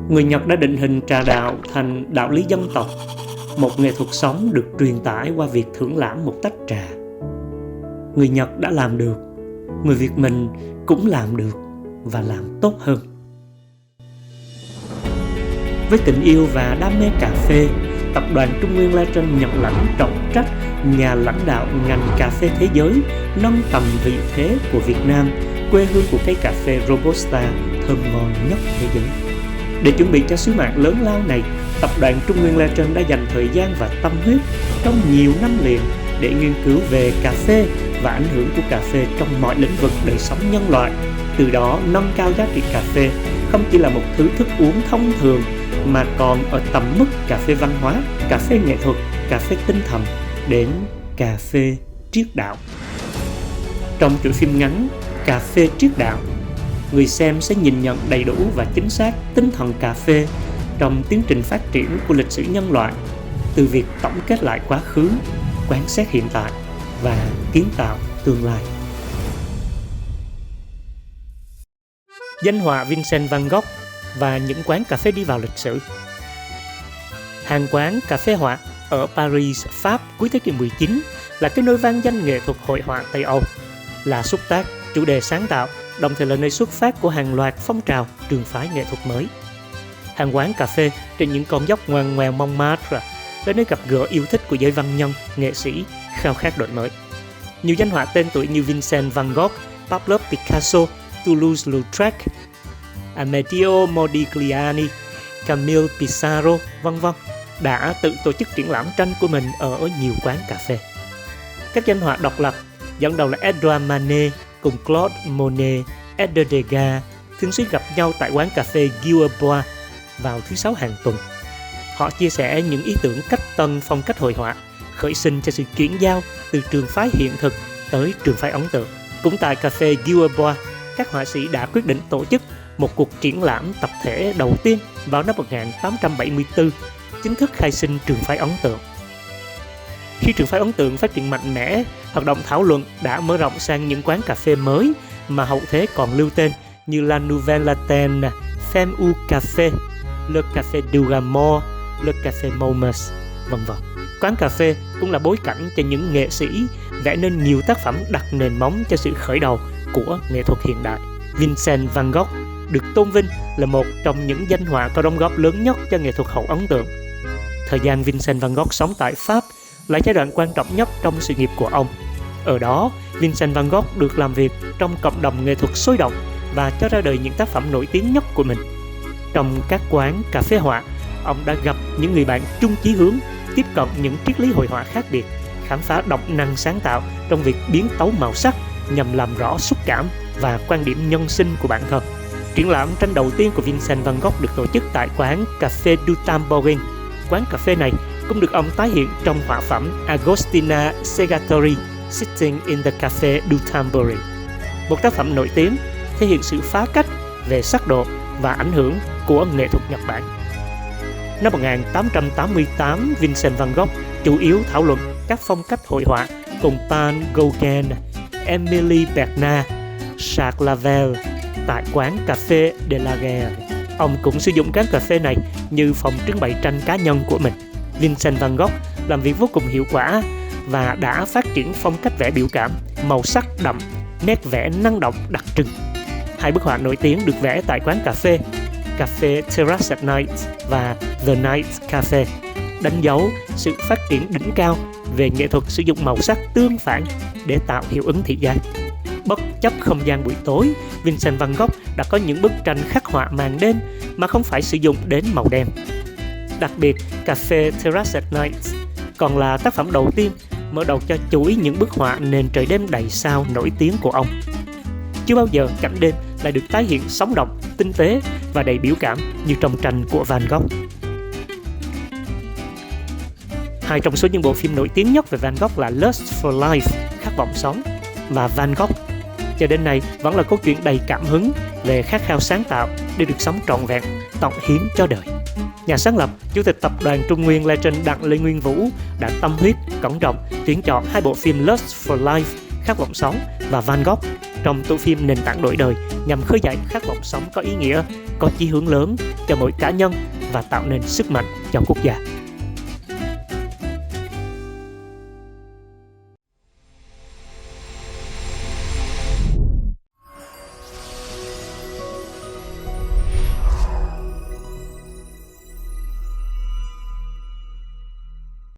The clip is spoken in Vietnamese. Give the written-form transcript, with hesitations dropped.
Người Nhật đã định hình trà đạo thành đạo lý dân tộc, một nghệ thuật sống được truyền tải qua việc thưởng lãm một tách trà. Người Nhật đã làm được, người Việt mình cũng làm được và làm tốt hơn. Với tình yêu và đam mê cà phê, Tập đoàn Trung Nguyên Legend nhận lãnh trọng trách nhà lãnh đạo ngành cà phê thế giới, nâng tầm vị thế của Việt Nam, quê hương của cây cà phê Robusta thơm ngon nhất thế giới. Để chuẩn bị cho sứ mạng lớn lao này, Tập đoàn Trung Nguyên Legend đã dành thời gian và tâm huyết trong nhiều năm liền để nghiên cứu về cà phê và ảnh hưởng của cà phê trong mọi lĩnh vực đời sống nhân loại. Từ đó nâng cao giá trị cà phê không chỉ là một thứ thức uống thông thường mà còn ở tầm mức cà phê văn hóa, cà phê nghệ thuật, cà phê tinh thần đến cà phê triết đạo. Trong chuỗi phim ngắn Cà phê triết đạo, người xem sẽ nhìn nhận đầy đủ và chính xác tinh thần cà phê trong tiến trình phát triển của lịch sử nhân loại, từ việc tổng kết lại quá khứ, quan sát hiện tại và kiến tạo tương lai. Danh họa Vincent van Gogh và những quán cà phê đi vào lịch sử. Hàng quán cà phê họa ở Paris, Pháp cuối thế kỷ 19 là cái nôi vang danh nghệ thuật hội họa Tây Âu, là xúc tác, chủ đề sáng tạo, đồng thời là nơi xuất phát của hàng loạt phong trào trường phái nghệ thuật mới. Hàng quán cà phê trên những con dốc ngoằn ngoèo Montmartre là nơi gặp gỡ yêu thích của giới văn nhân, nghệ sĩ khao khát đổi mới. Nhiều danh họa tên tuổi như Vincent van Gogh, Pablo Picasso, Toulouse-Lautrec, Amedeo Modigliani, Camille Pissarro, v.v. đã tự tổ chức triển lãm tranh của mình ở nhiều quán cà phê. Các danh họa độc lập dẫn đầu là Edouard Manet cùng Claude Monet, Edgar Degas thường xuyên gặp nhau tại quán cà phê Guillerbois vào thứ Sáu hàng tuần. Họ chia sẻ những ý tưởng cách tân phong cách hội họa, khởi sinh cho sự chuyển giao từ trường phái hiện thực tới trường phái ấn tượng. Cũng tại cà phê Guillerbois, các họa sĩ đã quyết định tổ chức một cuộc triển lãm tập thể đầu tiên vào năm 1874, chính thức khai sinh trường phái ấn tượng. Khi trường phái ấn tượng phát triển mạnh mẽ, hoạt động thảo luận đã mở rộng sang những quán cà phê mới mà hậu thế còn lưu tên như La Nouvelle Athènes, Femme au Café, Le Café du Gaumont, Le Café Momus, v.v. Quán cà phê cũng là bối cảnh cho những nghệ sĩ vẽ nên nhiều tác phẩm đặt nền móng cho sự khởi đầu của nghệ thuật hiện đại. Vincent van Gogh được tôn vinh là một trong những danh họa có đóng góp lớn nhất cho nghệ thuật hậu ấn tượng. Thời gian Vincent van Gogh sống tại Pháp là giai đoạn quan trọng nhất trong sự nghiệp của ông. Ở đó, Vincent van Gogh được làm việc trong cộng đồng nghệ thuật sôi động và cho ra đời những tác phẩm nổi tiếng nhất của mình. Trong các quán cà phê họa, ông đã gặp những người bạn chung chí hướng, tiếp cận những triết lý hội họa khác biệt, khám phá động năng sáng tạo trong việc biến tấu màu sắc nhằm làm rõ xúc cảm và quan điểm nhân sinh của bản thân. Triển lãm tranh đầu tiên của Vincent van Gogh được tổ chức tại quán Café du Tambourin. Quán cà phê này cũng được ông tái hiện trong họa phẩm Agostina Segatori, Sitting in the Café du Tambourin, một tác phẩm nổi tiếng thể hiện sự phá cách về sắc độ và ảnh hưởng của nghệ thuật Nhật Bản. Năm 1888, Vincent van Gogh chủ yếu thảo luận các phong cách hội họa cùng Paul Gauguin, Émile Bernard, Jacques Lavelle tại quán Café de la Guerre. Ông cũng sử dụng quán cà phê này như phòng trưng bày tranh cá nhân của mình. Vincent van Gogh làm việc vô cùng hiệu quả và đã phát triển phong cách vẽ biểu cảm, màu sắc đậm, nét vẽ năng động đặc trưng. Hai bức họa nổi tiếng được vẽ tại quán cà phê Café Terrace at Night và The Night Cafe, đánh dấu sự phát triển đỉnh cao về nghệ thuật sử dụng màu sắc tương phản để tạo hiệu ứng thị giác. Bất chấp không gian buổi tối, Vincent van Gogh đã có những bức tranh khắc họa màn đêm mà không phải sử dụng đến màu đen. Đặc biệt, Café Terrace at Night còn là tác phẩm đầu tiên mở đầu cho chuỗi những bức họa nền trời đêm đầy sao nổi tiếng của ông. Chưa bao giờ cảnh đêm lại được tái hiện sống động, tinh tế và đầy biểu cảm như trong tranh của Van Gogh. Hai trong số những bộ phim nổi tiếng nhất về Van Gogh là Lust for Life, khát vọng sống, và Van Gogh cho đến nay vẫn là câu chuyện đầy cảm hứng về khát khao sáng tạo để được sống trọn vẹn, tận hiến cho đời. Nhà sáng lập, Chủ tịch Tập đoàn Trung Nguyên Legend Đặng Lê Nguyên Vũ đã tâm huyết, cẩn trọng tuyển chọn hai bộ phim Lust for Life, khát vọng sống và Van Gogh trong tổ phim nền tảng đổi đời nhằm khơi dậy khát vọng sống có ý nghĩa, có chí hướng lớn cho mỗi cá nhân và tạo nên sức mạnh cho quốc gia.